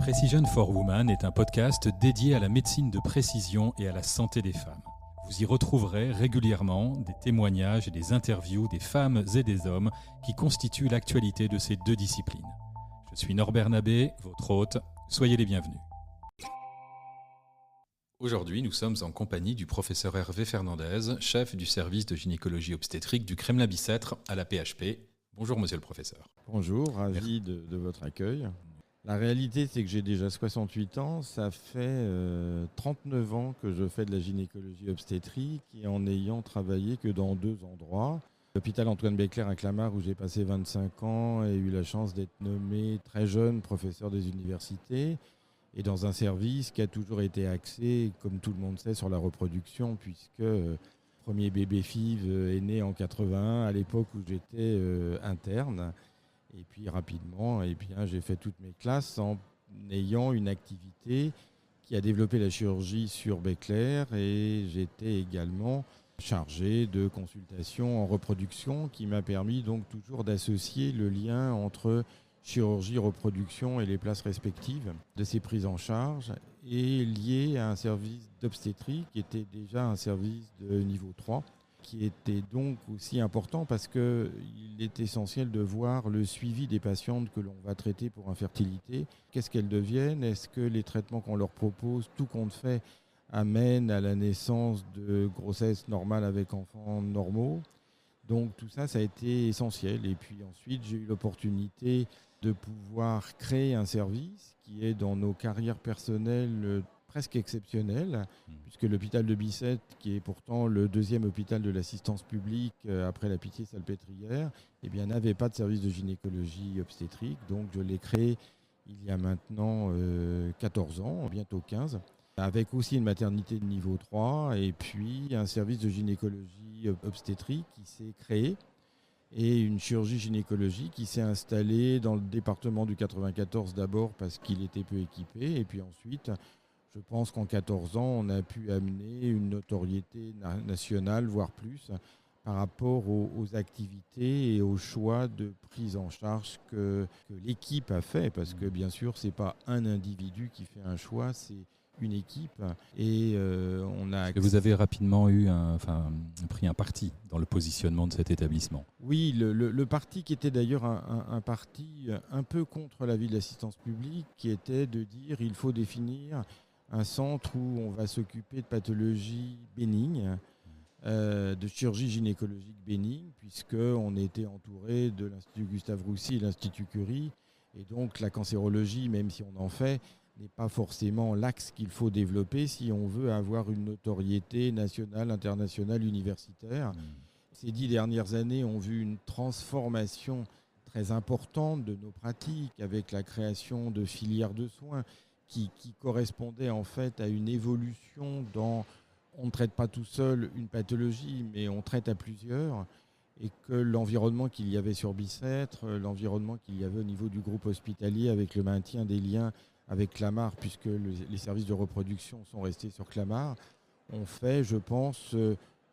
Precision for Women est un podcast dédié à la médecine de précision et à la santé des femmes. Vous y retrouverez régulièrement des témoignages et des interviews des femmes et des hommes qui constituent l'actualité de ces deux disciplines. Je suis Norbert Nabé, votre hôte. Soyez les bienvenus. Aujourd'hui, nous sommes en compagnie du professeur Hervé Fernandez, chef du service de gynécologie obstétrique du Kremlin-Bicêtre à la PHP. Bonjour monsieur le professeur. Bonjour, ravi de votre accueil. La réalité, c'est que j'ai déjà 68 ans. Ça fait 39 ans que je fais de la gynécologie obstétrique et en ayant travaillé que dans deux endroits. L'hôpital Antoine Béclair à Clamart où j'ai passé 25 ans et eu la chance d'être nommé très jeune professeur des universités. Et dans un service qui a toujours été axé, comme tout le monde sait, sur la reproduction, puisque premier bébé FIV est né en 81, à l'époque où j'étais interne. Et puis rapidement, j'ai fait toutes mes classes en ayant une activité qui a développé la chirurgie sur Béclair. Et j'étais également chargé de consultation en reproduction qui m'a permis donc toujours d'associer le lien entre chirurgie, reproduction et les places respectives de ces prises en charge et lié à un service d'obstétrique qui était déjà un service de niveau 3 qui était donc aussi important parce qu'il est essentiel de voir le suivi des patientes que l'on va traiter pour infertilité. Qu'est-ce qu'elles deviennent ? Est-ce que les traitements qu'on leur propose, tout compte fait, amènent à la naissance de grossesses normales avec enfants normaux ? Donc tout ça, ça a été essentiel. Et puis ensuite, j'ai eu l'opportunité de pouvoir créer un service qui est dans nos carrières personnelles presque exceptionnel, puisque l'hôpital de Bicêtre, qui est pourtant le deuxième hôpital de l'assistance publique après la Pitié-Salpêtrière, n'avait pas de service de gynécologie obstétrique. Donc je l'ai créé il y a maintenant 14 ans, bientôt 15, avec aussi une maternité de niveau 3 et puis un service de gynécologie obstétrique qui s'est créé et une chirurgie gynécologique qui s'est installée dans le département du 94 d'abord parce qu'il était peu équipé et puis ensuite... Je pense qu'en 14 ans, on a pu amener une notoriété nationale, voire plus, par rapport aux activités et aux choix de prise en charge que l'équipe a fait. Parce que bien sûr, ce n'est pas un individu qui fait un choix, c'est une équipe. Et on a... Vous avez rapidement pris un parti dans le positionnement de cet établissement. Oui, le parti qui était d'ailleurs un parti un peu contre l'avis de l'assistance publique, qui était de dire qu'il faut définir un centre où on va s'occuper de pathologies bénignes, de chirurgie gynécologique bénigne, puisqu'on était entouré de l'Institut Gustave Roussy et l'Institut Curie. Et donc la cancérologie, même si on en fait, n'est pas forcément l'axe qu'il faut développer si on veut avoir une notoriété nationale, internationale, universitaire. Ces 10 dernières années ont vu une transformation très importante de nos pratiques avec la création de filières de soins qui correspondait en fait à une évolution dans on ne traite pas tout seul une pathologie, mais on traite à plusieurs, et que l'environnement qu'il y avait sur Bicêtre, l'environnement qu'il y avait au niveau du groupe hospitalier avec le maintien des liens avec Clamart, puisque les services de reproduction sont restés sur Clamart, ont fait, je pense,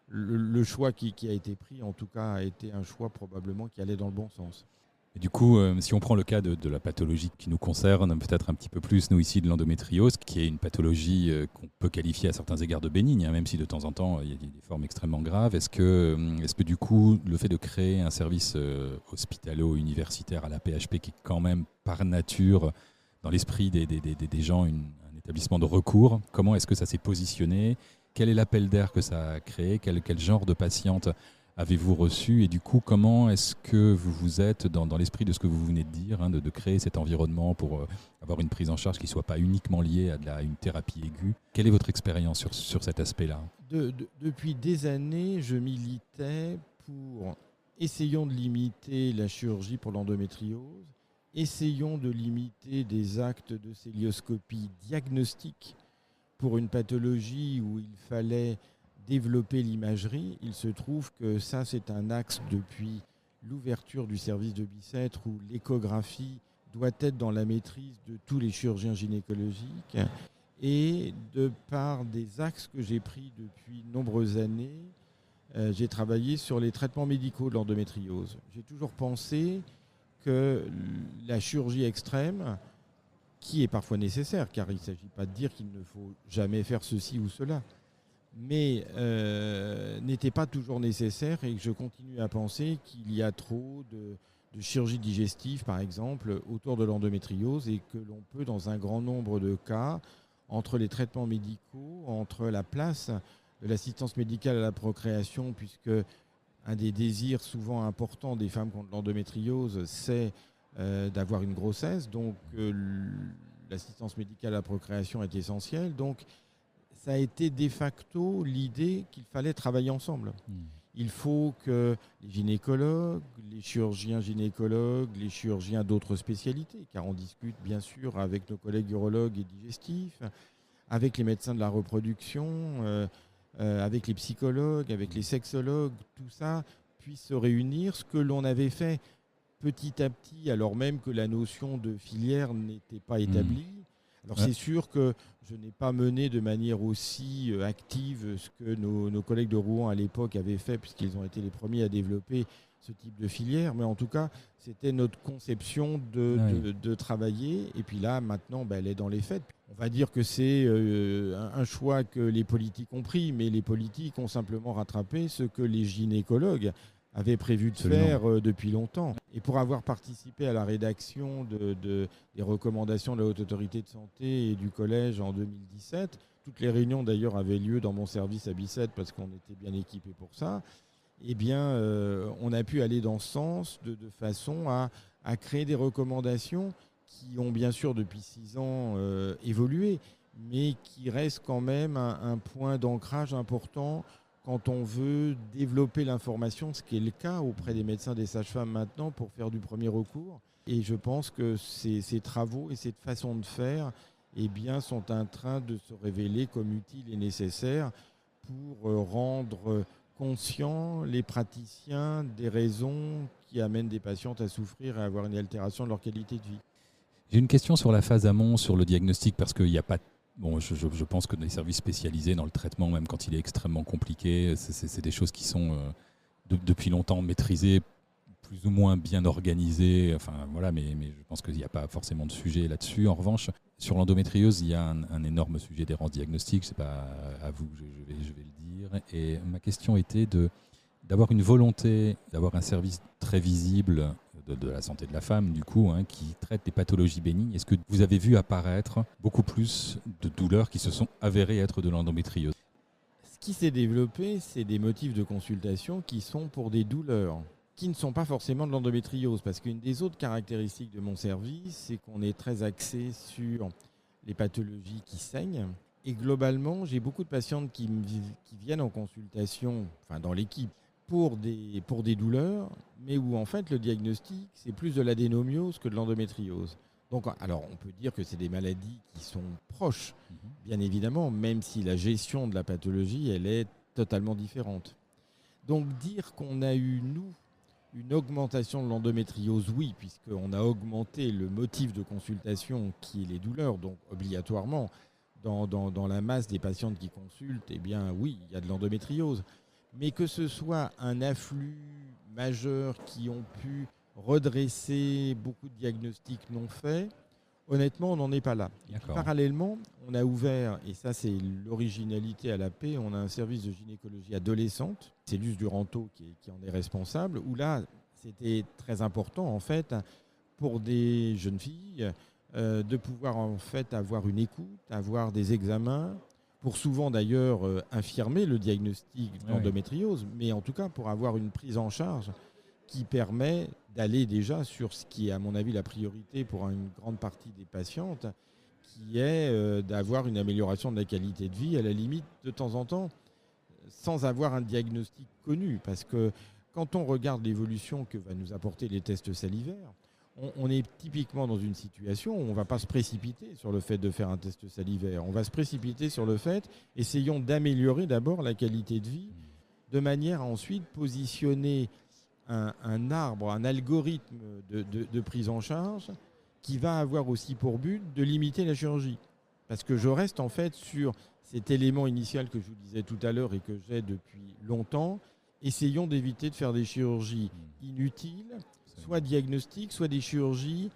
le choix qui a été pris, en tout cas, a été un choix probablement qui allait dans le bon sens. Et du coup, si on prend le cas de la pathologie qui nous concerne, peut-être un petit peu plus, nous ici, de l'endométriose, qui est une pathologie qu'on peut qualifier à certains égards de bénigne, même si de temps en temps, il y a des formes extrêmement graves. Est-ce que du coup, le fait de créer un service hospitalo-universitaire à la PHP, qui est quand même par nature, dans l'esprit des gens, un établissement de recours, comment est-ce que ça s'est positionné ? Quel est l'appel d'air que ça a créé ? Quel genre de patiente avez-vous reçu ? Et du coup, comment est-ce que vous êtes dans l'esprit de ce que vous venez de dire, de créer cet environnement pour avoir une prise en charge qui ne soit pas uniquement liée à une thérapie aiguë ? Quelle est votre expérience sur cet aspect-là ? Depuis des années, je militais pour essayons de limiter la chirurgie pour l'endométriose, essayons de limiter des actes de célioscopie diagnostique pour une pathologie où il fallait développer l'imagerie. Il se trouve que ça, c'est un axe depuis l'ouverture du service de Bicêtre où l'échographie doit être dans la maîtrise de tous les chirurgiens gynécologiques. Et de par des axes que j'ai pris depuis de nombreuses années, j'ai travaillé sur les traitements médicaux de l'endométriose. J'ai toujours pensé que la chirurgie extrême qui est parfois nécessaire, car il ne s'agit pas de dire qu'il ne faut jamais faire ceci ou cela, mais n'était pas toujours nécessaire, et que je continue à penser qu'il y a trop de chirurgie digestive, par exemple, autour de l'endométriose, et que l'on peut, dans un grand nombre de cas, entre les traitements médicaux, entre la place de l'assistance médicale à la procréation, puisque un des désirs souvent importants des femmes contre l'endométriose, c'est d'avoir une grossesse. Donc l'assistance médicale à la procréation est essentielle. Donc ça a été de facto l'idée qu'il fallait travailler ensemble. Il faut que les gynécologues, les chirurgiens gynécologues, les chirurgiens d'autres spécialités, car on discute bien sûr avec nos collègues urologues et digestifs, avec les médecins de la reproduction, avec les psychologues, avec les sexologues, tout ça puisse se réunir, ce que l'on avait fait petit à petit, alors même que la notion de filière n'était pas établie. Alors c'est sûr que je n'ai pas mené de manière aussi active ce que nos collègues de Rouen à l'époque avaient fait, puisqu'ils ont été les premiers à développer ce type de filière, mais en tout cas c'était notre conception de travailler, et puis là maintenant elle est dans les faits. On va dire que c'est un choix que les politiques ont pris, mais les politiques ont simplement rattrapé ce que les gynécologues avaient prévu de faire depuis longtemps. Et pour avoir participé à la rédaction des recommandations de la Haute Autorité de Santé et du Collège en 2017, toutes les réunions d'ailleurs avaient lieu dans mon service à Bicêtre parce qu'on était bien équipés pour ça, eh bien on a pu aller dans ce sens de façon à créer des recommandations qui ont bien sûr depuis 6 ans évolué, mais qui restent quand même un point d'ancrage important quand on veut développer l'information, ce qui est le cas auprès des médecins, des sages-femmes maintenant, pour faire du premier recours. Et je pense que ces travaux et cette façon de faire sont en train de se révéler comme utiles et nécessaires pour rendre conscients les praticiens des raisons qui amènent des patientes à souffrir et à avoir une altération de leur qualité de vie. J'ai une question sur la phase amont, sur le diagnostic, parce qu'il n'y a pas... Bon, je pense que les services spécialisés dans le traitement, même quand il est extrêmement compliqué, c'est des choses qui sont depuis longtemps maîtrisées, plus ou moins bien organisées. Enfin, voilà, mais je pense qu'il n'y a pas forcément de sujet là-dessus. En revanche, sur l'endométriose, il y a un énorme sujet d'errance diagnostique. Ce n'est pas à vous que je vais le dire. Et ma question était d'avoir une volonté, d'avoir un service très visible de la santé de la femme, du coup, qui traite des pathologies bénignes. Est-ce que vous avez vu apparaître beaucoup plus de douleurs qui se sont avérées être de l'endométriose ? Ce qui s'est développé, c'est des motifs de consultation qui sont pour des douleurs, qui ne sont pas forcément de l'endométriose. Parce qu'une des autres caractéristiques de mon service, c'est qu'on est très axé sur les pathologies qui saignent. Et globalement, j'ai beaucoup de patientes qui viennent en consultation, enfin dans l'équipe, pour des douleurs, mais où en fait le diagnostic, c'est plus de l'adénomiose que de l'endométriose. Donc, alors on peut dire que c'est des maladies qui sont proches, bien évidemment, même si la gestion de la pathologie, elle est totalement différente. Donc dire qu'on a eu, nous, une augmentation de l'endométriose, oui, puisqu'on a augmenté le motif de consultation qui est les douleurs, donc obligatoirement, dans la masse des patientes qui consultent, eh bien oui, il y a de l'endométriose. Mais que ce soit un afflux majeur qui ont pu redresser beaucoup de diagnostics non faits, honnêtement, on n'en est pas là. Et puis, parallèlement, on a ouvert, et ça c'est l'originalité à la paix, on a un service de gynécologie adolescente, c'est Luce Duranteau qui en est responsable, où là, c'était très important en fait pour des jeunes filles de pouvoir en fait avoir une écoute, avoir des examens, pour souvent d'ailleurs infirmer le diagnostic d'endométriose, mais en tout cas pour avoir une prise en charge qui permet d'aller déjà sur ce qui est à mon avis la priorité pour une grande partie des patientes, qui est d'avoir une amélioration de la qualité de vie, à la limite de temps en temps, sans avoir un diagnostic connu. Parce que quand on regarde l'évolution que va nous apporter les tests salivaires, on est typiquement dans une situation où on ne va pas se précipiter sur le fait de faire un test salivaire. On va se précipiter sur le fait, essayons d'améliorer d'abord la qualité de vie, de manière à ensuite positionner un arbre, un algorithme de prise en charge qui va avoir aussi pour but de limiter la chirurgie. Parce que je reste en fait sur cet élément initial que je vous disais tout à l'heure et que j'ai depuis longtemps. Essayons d'éviter de faire des chirurgies inutiles, soit diagnostiques, soit des chirurgies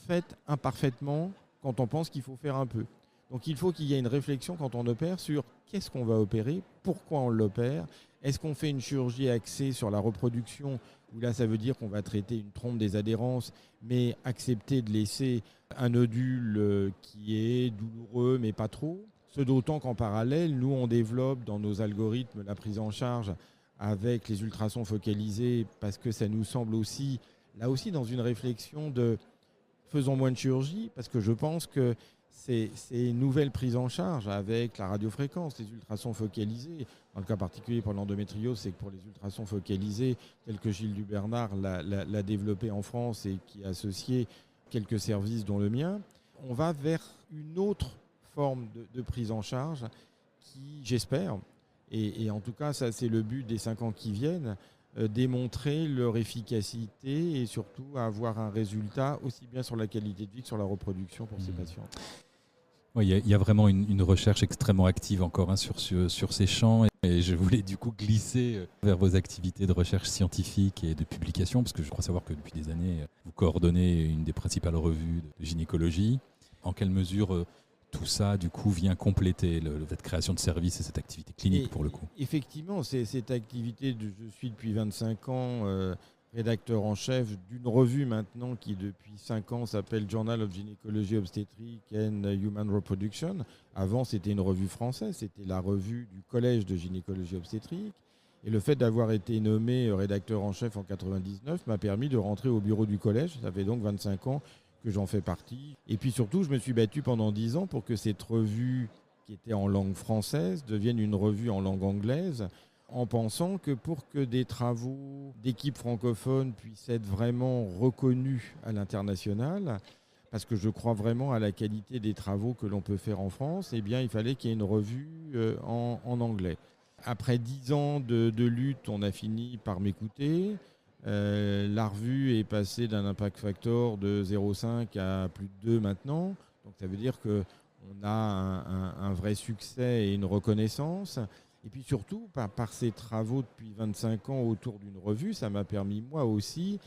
faites imparfaitement, quand on pense qu'il faut faire un peu. Donc il faut qu'il y ait une réflexion quand on opère sur qu'est-ce qu'on va opérer, pourquoi on l'opère, est-ce qu'on fait une chirurgie axée sur la reproduction, où là ça veut dire qu'on va traiter une trompe des adhérences, mais accepter de laisser un nodule qui est douloureux mais pas trop. Ce d'autant qu'en parallèle, nous on développe dans nos algorithmes la prise en charge avec les ultrasons focalisés, parce que ça nous semble aussi, là aussi dans une réflexion de faisons moins de chirurgie, parce que je pense que ces nouvelles prises en charge avec la radiofréquence, les ultrasons focalisés, dans le cas particulier pour l'endométriose, c'est que pour les ultrasons focalisés, tel que Gilles Dubernard l'a développé en France et qui a associé quelques services dont le mien, on va vers une autre forme de prise en charge qui, j'espère, et en tout cas ça c'est le but des 5 ans qui viennent, démontrer leur efficacité et surtout avoir un résultat aussi bien sur la qualité de vie que sur la reproduction pour ces patients. Oui, il y a vraiment une recherche extrêmement active encore sur ces champs, et je voulais du coup glisser vers vos activités de recherche scientifique et de publication, parce que je crois savoir que depuis des années, vous coordonnez une des principales revues de gynécologie. En quelle mesure tout ça, du coup, vient compléter cette création de services et cette activité clinique, pour le coup? Effectivement, c'est cette activité, je suis depuis 25 ans rédacteur en chef d'une revue maintenant qui, depuis 5 ans, s'appelle Journal of Gynecology Obstetric and Human Reproduction. Avant, c'était une revue française, c'était la revue du Collège de gynécologie obstétrique. Et le fait d'avoir été nommé rédacteur en chef en 1999 m'a permis de rentrer au bureau du collège. Ça fait donc 25 ans que j'en fais partie. Et puis surtout, je me suis battu pendant 10 ans pour que cette revue, qui était en langue française, devienne une revue en langue anglaise, en pensant que pour que des travaux d'équipes francophones puissent être vraiment reconnus à l'international, parce que je crois vraiment à la qualité des travaux que l'on peut faire en France, eh bien, il fallait qu'il y ait une revue en anglais. Après 10 ans de lutte, on a fini par m'écouter. La revue est passée d'un impact factor de 0,5 à plus de 2 maintenant. Donc ça veut dire qu'on a un vrai succès et une reconnaissance. Et puis surtout, par ces travaux depuis 25 ans autour d'une revue, ça m'a permis moi aussi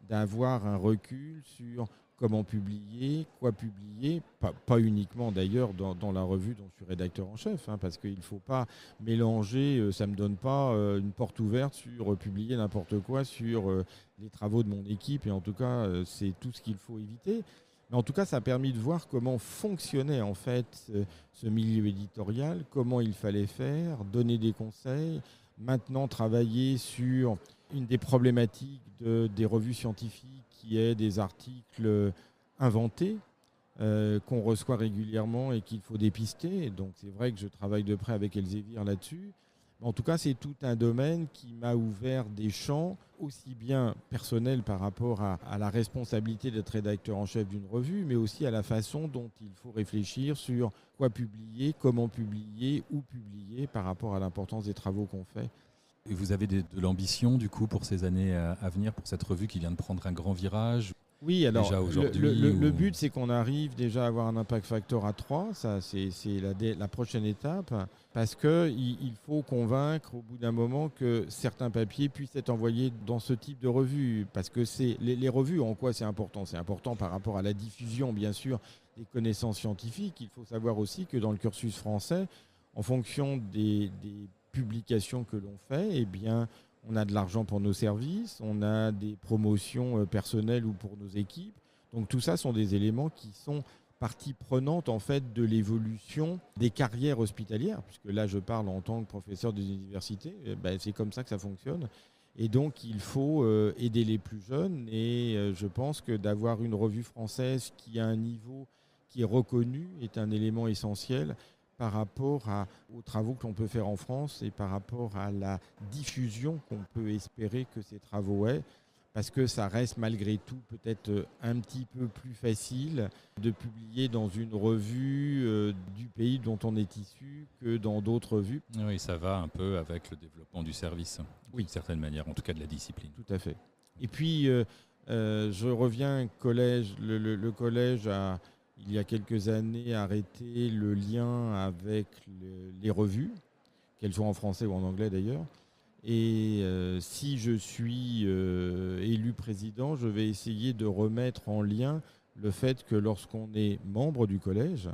d'avoir un recul sur comment publier, quoi publier, pas uniquement d'ailleurs dans la revue dont je suis rédacteur en chef, parce qu'il ne faut pas mélanger, ça ne me donne pas une porte ouverte sur publier n'importe quoi sur les travaux de mon équipe, et en tout cas c'est tout ce qu'il faut éviter. Mais en tout cas, ça a permis de voir comment fonctionnait en fait ce milieu éditorial, comment il fallait faire, donner des conseils, maintenant travailler sur une des problématiques des revues scientifiques qui est des articles inventés qu'on reçoit régulièrement et qu'il faut dépister. Donc c'est vrai que je travaille de près avec Elsevier là-dessus. En tout cas, c'est tout un domaine qui m'a ouvert des champs aussi bien personnels par rapport à la responsabilité d'être rédacteur en chef d'une revue, mais aussi à la façon dont il faut réfléchir sur quoi publier, comment publier, où publier par rapport à l'importance des travaux qu'on fait. Et vous avez de l'ambition, du coup, pour ces années à venir, pour cette revue qui vient de prendre un grand virage? Oui, alors déjà le but, c'est qu'on arrive déjà à avoir un impact factor à 3. Ça, c'est la prochaine étape. Parce qu'il faut convaincre au bout d'un moment que certains papiers puissent être envoyés dans ce type de revue. Parce que les revues, en quoi c'est important? C'est important par rapport à la diffusion, bien sûr, des connaissances scientifiques. Il faut savoir aussi que dans le cursus français, en fonction des publications que l'on fait, eh bien, on a de l'argent pour nos services, on a des promotions personnelles ou pour nos équipes. Donc tout ça sont des éléments qui sont partie prenante en fait de l'évolution des carrières hospitalières, puisque là je parle en tant que professeur des universités, c'est comme ça que ça fonctionne. Et donc il faut aider les plus jeunes, et je pense que d'avoir une revue française qui a un niveau qui est reconnu est un élément essentiel par rapport aux travaux que l'on peut faire en France et par rapport à la diffusion qu'on peut espérer que ces travaux aient, parce que ça reste malgré tout peut-être un petit peu plus facile de publier dans une revue du pays dont on est issu que dans d'autres revues. Oui, ça va un peu avec le développement du service, oui, d'une certaine manière, en tout cas de la discipline. Tout à fait. Et puis, je reviens au collège. Le collège a, il y a quelques années, arrêté le lien avec les revues, qu'elles soient en français ou en anglais d'ailleurs. Et si je suis élu président, je vais essayer de remettre en lien le fait que lorsqu'on est membre du collège,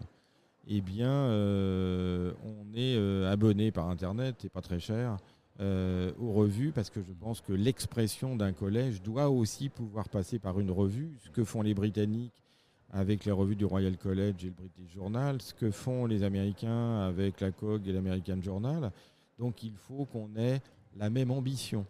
eh bien, on est abonné par Internet, c'est pas très cher, aux revues, parce que je pense que l'expression d'un collège doit aussi pouvoir passer par une revue, ce que font les Britanniques avec les revues du Royal College et le British Journal, ce que font les Américains avec la COG et l'American Journal. Donc il faut qu'on ait la même ambition.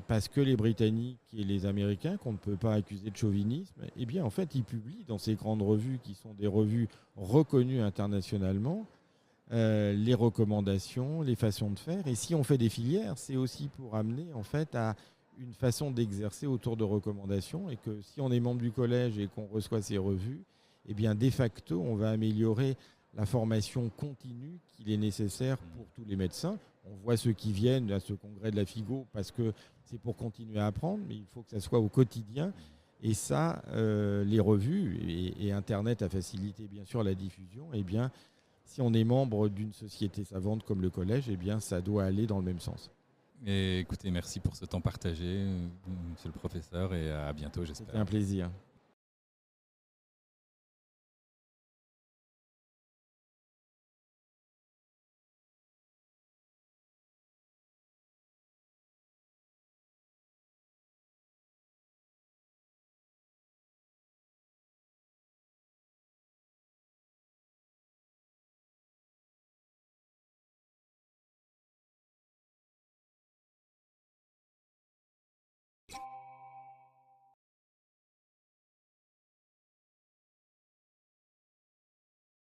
Parce que les Britanniques et les Américains, qu'on ne peut pas accuser de chauvinisme, eh bien en fait ils publient dans ces grandes revues qui sont des revues reconnues internationalement les recommandations, les façons de faire. Et si on fait des filières, c'est aussi pour amener en fait à une façon d'exercer autour de recommandations, et que si on est membre du collège et qu'on reçoit ces revues, eh bien de facto on va améliorer la formation continue qu'il est nécessaire pour tous les médecins. On voit ceux qui viennent à ce congrès de la FIGO parce que c'est pour continuer à apprendre, mais il faut que ça soit au quotidien. Et ça, les revues et Internet a facilité bien sûr la diffusion. Eh bien, si on est membre d'une société savante comme le collège, eh bien, ça doit aller dans le même sens. Et écoutez, merci pour ce temps partagé, monsieur le professeur, et à bientôt, j'espère. C'était un plaisir.